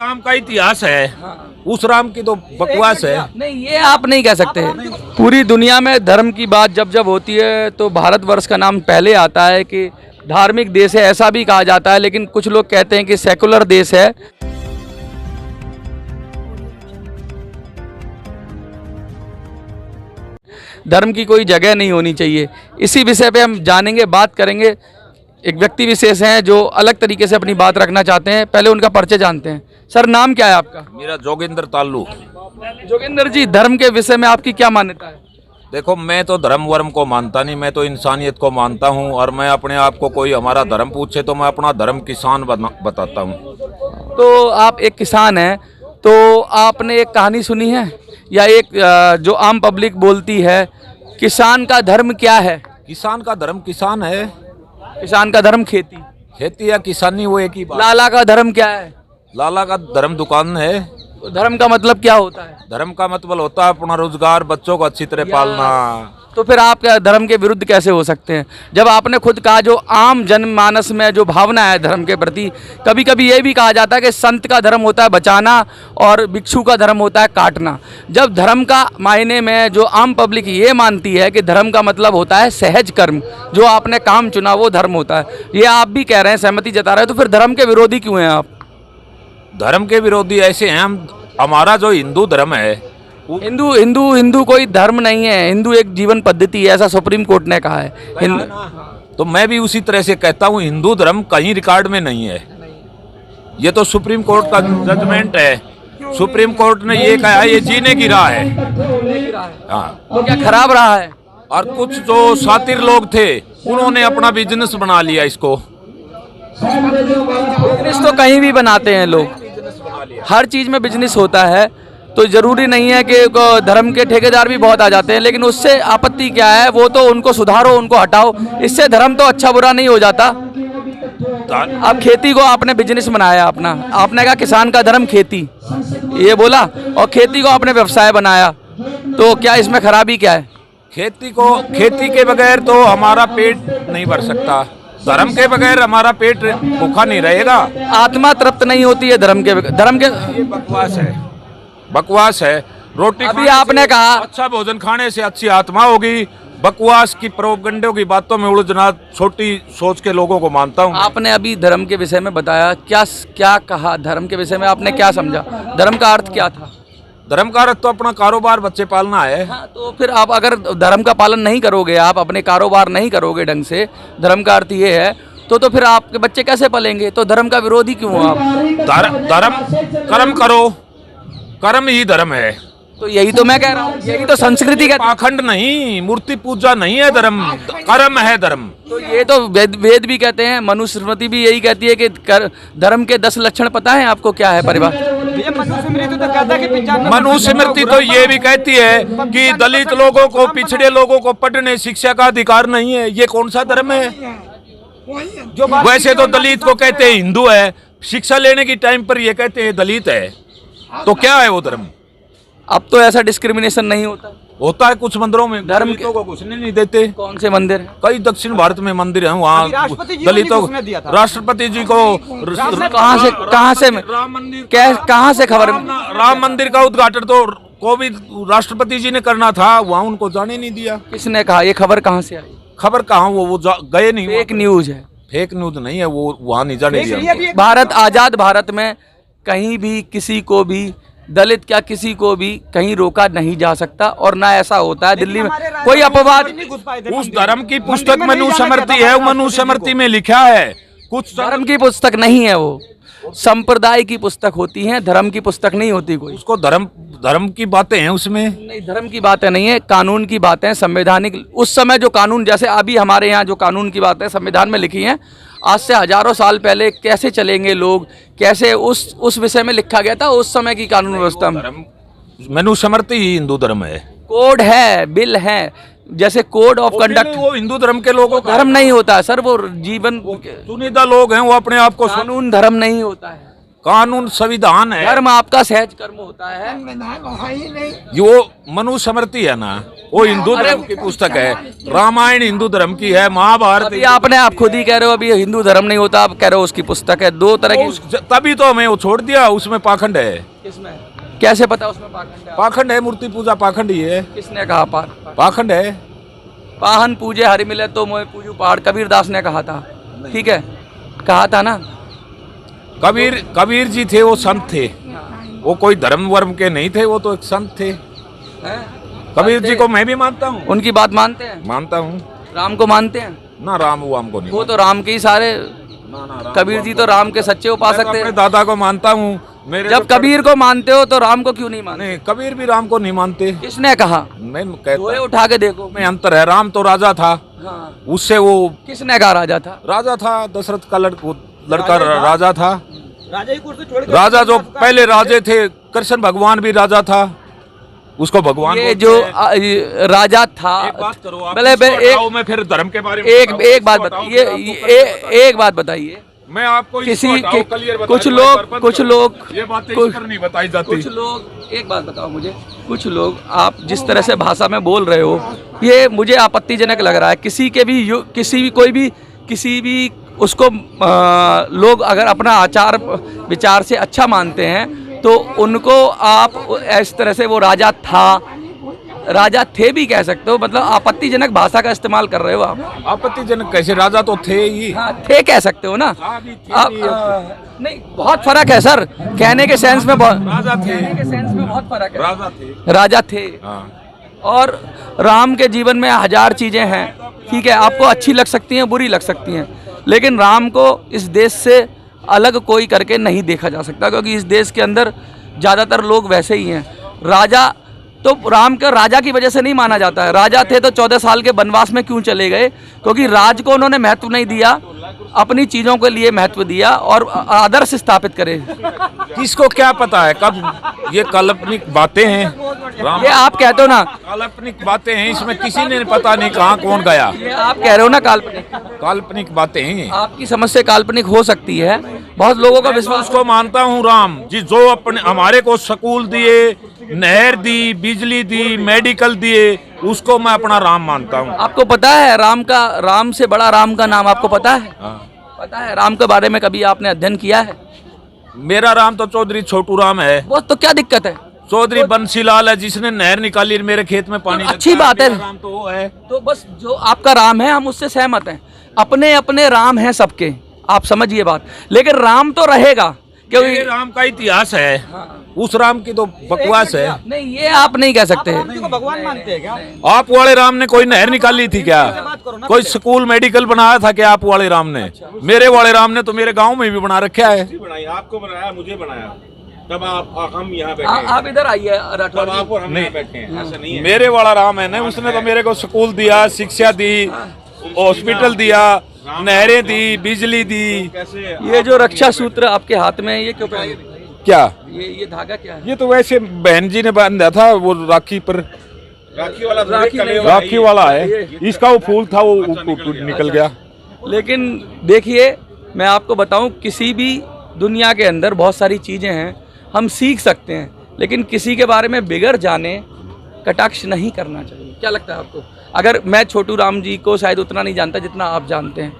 राम का इतिहास है, उस राम की तो बकवास है। नहीं, ये आप नहीं कह सकते। पूरी दुनिया में धर्म की बात जब जब होती है तो भारतवर्ष का नाम पहले आता है कि धार्मिक देश है, ऐसा भी कहा जाता है। लेकिन कुछ लोग कहते हैं कि सेकुलर देश है। धर्म की कोई जगह नहीं होनी चाहिए। इसी विषय पे हम जानेंगे, बात करेंगे। एक व्यक्ति विशेष हैं जो अलग तरीके से अपनी बात रखना चाहते हैं। पहले उनका परिचय जानते हैं। सर, नाम क्या है आपका? मेरा जोगिंदर तालू। जोगिंदर जी, धर्म के विषय में आपकी क्या मान्यता है? देखो, मैं तो धर्म वर्म को मानता नहीं, मैं तो इंसानियत को मानता हूँ। और मैं अपने आप को कोई हमारा धर्म पूछे तो मैं अपना धर्म किसान बताता हूँ। तो आप एक किसान हैं, तो आपने एक कहानी सुनी है या एक जो आम पब्लिक बोलती है, किसान का धर्म क्या है? किसान का धर्म किसान है। किसान का धर्म खेती। खेती या किसानी वो एक ही बात। लाला का धर्म क्या है? लाला का धर्म दुकान है। तो धर्म का मतलब क्या होता है? धर्म का मतलब होता है अपना रोजगार, बच्चों को अच्छी तरह पालना। तो फिर आप क्या धर्म के विरुद्ध कैसे हो सकते हैं, जब आपने खुद कहा जो आम जनमानस में जो भावना है धर्म के प्रति। कभी कभी ये भी कहा जाता है कि संत का धर्म होता है बचाना और भिक्षु का धर्म होता है काटना। जब धर्म का मायने में जो आम पब्लिक ये मानती है कि धर्म का मतलब होता है सहज कर्म, जो आपने काम चुना वो धर्म होता है, ये आप भी कह रहे हैं, सहमति जता रहे हैं, तो फिर धर्म के विरोधी क्यों हैं आप? धर्म के विरोधी ऐसे हैं हम। हमारा जो हिंदू धर्म है, हिंदू कोई धर्म नहीं है। हिंदू एक जीवन पद्धति है, ऐसा सुप्रीम कोर्ट ने कहा है। तो मैं भी उसी तरह से कहता हूँ, हिंदू धर्म कहीं रिकॉर्ड में नहीं है। ये तो सुप्रीम कोर्ट का जजमेंट है। सुप्रीम कोर्ट ने ये कहा, ये जीने की राह है। हाँ, तो क्या खराब रहा है? और कुछ जो शातिर लोग थे उन्होंने अपना बिजनेस बना लिया इसको। बिजनेस तो कहीं भी बनाते हैं लोग, हर चीज में बिजनेस होता है। तो जरूरी नहीं है कि धर्म के ठेकेदार भी बहुत आ जाते हैं, लेकिन उससे आपत्ति क्या है? वो तो उनको सुधारो, उनको हटाओ, इससे धर्म तो अच्छा बुरा नहीं हो जाता। अब खेती को आपने बिजनेस बनाया अपना, आपने कहा किसान का धर्म खेती, ये बोला, और खेती को आपने व्यवसाय बनाया, तो क्या इसमें खराबी क्या है? खेती के बगैर तो हमारा पेट नहीं भर सकता। धर्म के बगैर हमारा पेट भूखा नहीं रहेगा। आत्मा तृप्त नहीं होती है धर्म के ये बकवास है। रोटी अभी आपने कहा अच्छा भोजन खाने से अच्छी आत्मा होगी। बकवास की प्रोपगंडों की बातों में उलझना छोटी सोच के लोगों को मानता हूँ। आपने अभी धर्म के विषय में बताया, क्या कहा धर्म के विषय में? आपने क्या समझा? धर्म का अर्थ क्या था? धर्म का अर्थ तो अपना कारोबार, बच्चे पालना है। हाँ, तो फिर आप अगर धर्म का पालन नहीं करोगे, आप अपने कारोबार नहीं करोगे ढंग से, धर्म का अर्थ ये है, तो फिर आपके बच्चे कैसे पलेंगे? तो धर्म का विरोधी क्यों हो आप? धर्म कर्म करो, कर्म ही धर्म है। तो यही तो मैं कह रहा हूँ, यही तो संस्कृति का पाखंड नहीं, मूर्ति पूजा नहीं है धर्म, कर्म है धर्म। तो ये तो वेद भी कहते हैं, मनुस्मृति भी यही कहती है कि धर्म के 10 लक्षण पता है आपको? क्या है परिवार? मनुस्मृति तो ये भी कहती है कि दलित लोगों को, पिछड़े लोगों को पढ़ने शिक्षा का अधिकार नहीं है। ये कौन सा धर्म है? जो वैसे तो दलित को कहते हैं हिंदू है, शिक्षा लेने की टाइम पर ये कहते हैं दलित है, तो क्या है वो धर्म? अब तो ऐसा डिस्क्रिमिनेशन नहीं होता है कुछ मंदिरों में, धर्म को घुसने नहीं देते। कौन से मंदिर? कई दक्षिण भारत में मंदिर हैं, वहाँ दलितों, राष्ट्रपति जी को कहाँ से खबर? राम मंदिर का उद्घाटन तो कोविड राष्ट्रपति जी ने करना था, वहाँ उनको जाने नहीं दिया। किसने कहा? ये खबर कहाँ से आई? खबर कहाँ, वो गए नहीं। फेक न्यूज है। फेक न्यूज नहीं है, वो वहाँ नहीं जाने दिया। भारत, आजाद भारत में कहीं भी किसी को भी, दलित क्या किसी को भी कहीं रोका नहीं जा सकता, और ना ऐसा होता है दिल्ली में कोई अपवाद। उस धर्म की पुस्तक मनुस्मृति है, मनुस्मृति में लिखा है। कुछ धर्म की पुस्तक नहीं है, वो संप्रदाय की पुस्तक होती है, धर्म की पुस्तक नहीं होती कोई। उसको धर्म की बातें हैं उसमें। नहीं, धर्म की बातें नहीं है, कानून की बातें, संवैधानिक। उस समय जो कानून, जैसे अभी हमारे यहाँ जो कानून की बातें संविधान में लिखी हैं, आज से हजारों साल पहले कैसे चलेंगे लोग, कैसे उस विषय में लिखा गया था, उस समय की कानून व्यवस्था में। मनुस्मृति ही हिंदू धर्म है। कोड है, बिल है, जैसे कोड ऑफ कंडक्ट। वो हिंदू धर्म के लोगों का धर्म नहीं होता है सर, वो जीवन चुनिंदा लोग हैं, वो अपने आप को। कानून धर्म नहीं होता है, कानून संविधान है। धर्म आपका सहज कर्म होता है। जो मनुस्मृति है ना, वो हिंदू धर्म की पुस्तक है। रामायण हिंदू धर्म की है, महाभारत। अभी आपने आप खुद ही कह रहे हो अभी हिंदू धर्म नहीं होता, आप कह रहे हो उसकी पुस्तक है। दो तरह की, तभी तो हमें वो छोड़ दिया, उसमें पाखंड है। किसमें, कैसे पता उसमें पाखंड है? पाखंड है, मूर्ति पूजा पाखंड ही है। किसने कहा पाखंड है? पाहन पूजे हरि मिले तो मोह पूजू पहाड़, कबीरदास ने कहा था। ठीक है, कहा था ना। कबीर जी थे, वो संत थे, वो कोई धर्म वर्म के नहीं थे, वो तो एक संत थे। कबीर जी को मैं भी मानता हूँ। उनकी बात मानते हैं? मानता हूँ। राम को मानते हैं? ना, राम वाम को नहीं। वो तो राम के ही सारे, कबीर जी तो राम के सच्चे उपासक थे। अपने दादा को मानता हूँ। जब कबीर को मानते हो तो राम को क्यों नहीं मानते? नहीं, कबीर भी राम को नहीं मानते। किसने कहा? मैं कहता, उठा के देखो में अंतर है। राम तो राजा था। हाँ। उससे वो, किसने कहा राजा था? राजा था, दशरथ का लड़का राजा था। राजा ही कुर्सी छोड़ के राजा जो पहले राजे थे, कृष्ण भगवान भी राजा था, उसको भगवान। ये जो राजा था, मैं फिर धर्म के बारे में एक बात बताइए, एक बात बताइए। मैं आपको किसी कुछ लोग ये बातें नहीं बताई जाती। कुछ लोग, एक बात बताओ मुझे, कुछ लोग आप जिस तरह से भाषा में बोल रहे हो, ये मुझे आपत्तिजनक लग रहा है। किसी भी उसको लोग अगर अपना आचार विचार से अच्छा मानते हैं तो उनको आप इस तरह से, वो राजा थे भी कह सकते हो, मतलब आपत्तिजनक भाषा का इस्तेमाल कर रहे हो आप। आपत्तिजनक कैसे? राजा तो थे ही। हाँ, थे कह सकते हो ना आप। नहीं, बहुत फर्क है सर, कहने के सेंस में राजा थे, कहने के सेंस में बहुत फर्क है। राजा थे। और राम के जीवन में 1000 चीजें हैं। ठीक है, आपको अच्छी लग सकती हैं, बुरी लग सकती हैं, लेकिन राम को इस देश से अलग कोई करके नहीं देखा जा सकता, क्योंकि इस देश के अंदर ज़्यादातर लोग वैसे ही हैं। राजा तो राम के राजा की वजह से नहीं माना जाता है। राजा थे तो 14 साल के वनवास में क्यों चले गए? क्योंकि राज को उन्होंने महत्व नहीं दिया, अपनी चीज़ों के लिए महत्व दिया और आदर्श स्थापित करे। किसको क्या पता है कब? ये काल्पनिक बातें हैं। ये आप कहते हो ना काल्पनिक बातें हैं, इसमें किसी ने पता नहीं कहाँ कौन गया। ये आप कह रहे हो ना काल्पनिक बातें हैं। आपकी समझ से काल्पनिक हो सकती है, बहुत लोगों का विश्वास को मानता हूँ। राम जी जो अपने हमारे को स्कूल दिए, नहर दी, बिजली दी, मेडिकल दिए, उसको मैं अपना राम मानता हूँ। आपको पता है राम से बड़ा राम का नाम आपको पता है? पता है? राम के बारे में कभी आपने अध्ययन किया है? मेरा राम तो चौधरी छोटू राम है। वो तो क्या दिक्कत है? चौधरी बंसीलाल है, जिसने नहर निकाली मेरे खेत में पानी। तो अच्छी बात है। राम तो वो है। तो बस जो आपका राम है हम उससे सहमत हैं। अपने अपने राम हैं सबके, आप समझिए बात। लेकिन राम तो रहेगा, क्योंकि राम का इतिहास है। उस राम की तो बकवास है। नहीं, ये आप नहीं कह सकते। भगवान मानते हैं क्या? आप वाले राम ने कोई नहर निकाली थी क्या? कोई स्कूल मेडिकल बनाया था क्या आप वाले राम ने? मेरे वाले राम ने तो मेरे गांव में भी बना रखा है। आपको बनाया, मुझे बनाया, तब हम यहाँ बैठे। आप इधर आइए, मेरे वाला राम है ना, उसने तो मेरे को स्कूल दिया, शिक्षा दी, हॉस्पिटल दिया, नहरें दी, बिजली दी। ये जो रक्षा सूत्र आपके हाथ में है, ये क्यों पहने? क्या ये धागा क्या है? ये तो वैसे बहन जी ने बांधा था, वो राखी पर। राखी वाला है। इसका वो फूल था, वो निकल गया। लेकिन देखिए, मैं आपको बताऊं, किसी भी दुनिया के अंदर बहुत सारी चीजें हैं, हम सीख सकते हैं, लेकिन किसी के बारे में बिगड़ जाने, कटाक्ष नहीं करना चाहिए। क्या लगता है आपको? अगर मैं छोटू राम जी को शायद उतना नहीं जानता जितना आप जानते हैं,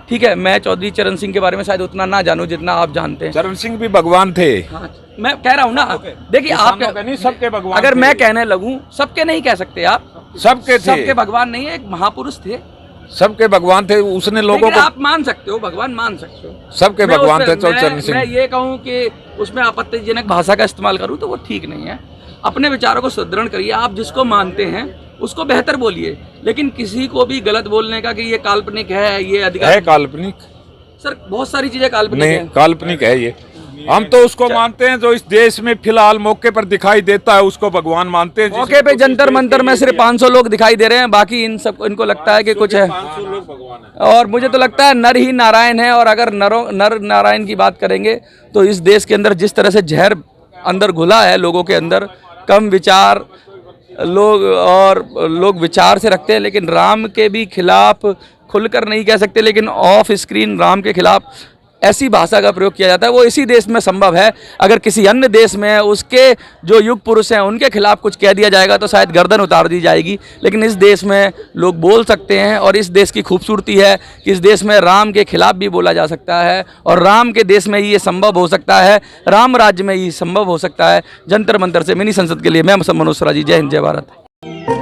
ठीक है, मैं चौधरी चरण सिंह के बारे में शायद उतना ना जानूं जितना आप जानते हैं। चरण सिंह भी भगवान थे। हाँ, मैं कह रहा हूँ ना, देखिए आप नहीं, सबके भगवान। अगर मैं कहने लगूं, सबके नहीं कह सकते आप, सबके थे। सबके भगवान नहीं है, एक महापुरुष थे, सबके भगवान थे। उसने लोगों को, आप मान सकते हो, भगवान मान सकते हो, सबके भगवान थे। चरण सिंह, मैं ये कहूँ कि उसमें आपत्तिजनक भाषा का इस्तेमाल करूँ तो वो ठीक नहीं है। अपने विचारों को सुदृढ़ करिए, आप जिसको मानते हैं उसको बेहतर बोलिए, लेकिन किसी को भी गलत बोलने का कि ये काल्पनिक है, ये अधिकार है काल्पनिक। सर बहुत सारी चीजें काल्पनिक नहीं, है। काल्पनिक है ये। हम तो उसको मानते हैं जो इस देश में फिलहाल मौके पर दिखाई देता है, उसको भगवान मानते हैं। मौके पे जंतर मंतर में सिर्फ 500 लोग दिखाई दे रहे हैं, बाकी इनको लगता है कि कुछ है। और मुझे तो लगता है नर ही नारायण है। और अगर नर नारायण की बात करेंगे तो इस देश के अंदर जिस तरह से जहर अंदर घुला है लोगों के अंदर, कम विचार लोग विचार से रखते हैं, लेकिन राम के भी खिलाफ खुलकर नहीं कह सकते, लेकिन ऑफ स्क्रीन राम के खिलाफ ऐसी भाषा का प्रयोग किया जाता है वो इसी देश में संभव है। अगर किसी अन्य देश में उसके जो युग पुरुष हैं उनके खिलाफ कुछ कह दिया जाएगा तो शायद गर्दन उतार दी जाएगी, लेकिन इस देश में लोग बोल सकते हैं। और इस देश की खूबसूरती है कि इस देश में राम के खिलाफ भी बोला जा सकता है और राम के देश में ही ये संभव हो सकता है, राम राज्य में ही संभव हो सकता है। जंतर मंतर से मिनी संसद के लिए मैं मनोज स्वराजी, जय हिंद जय भारत।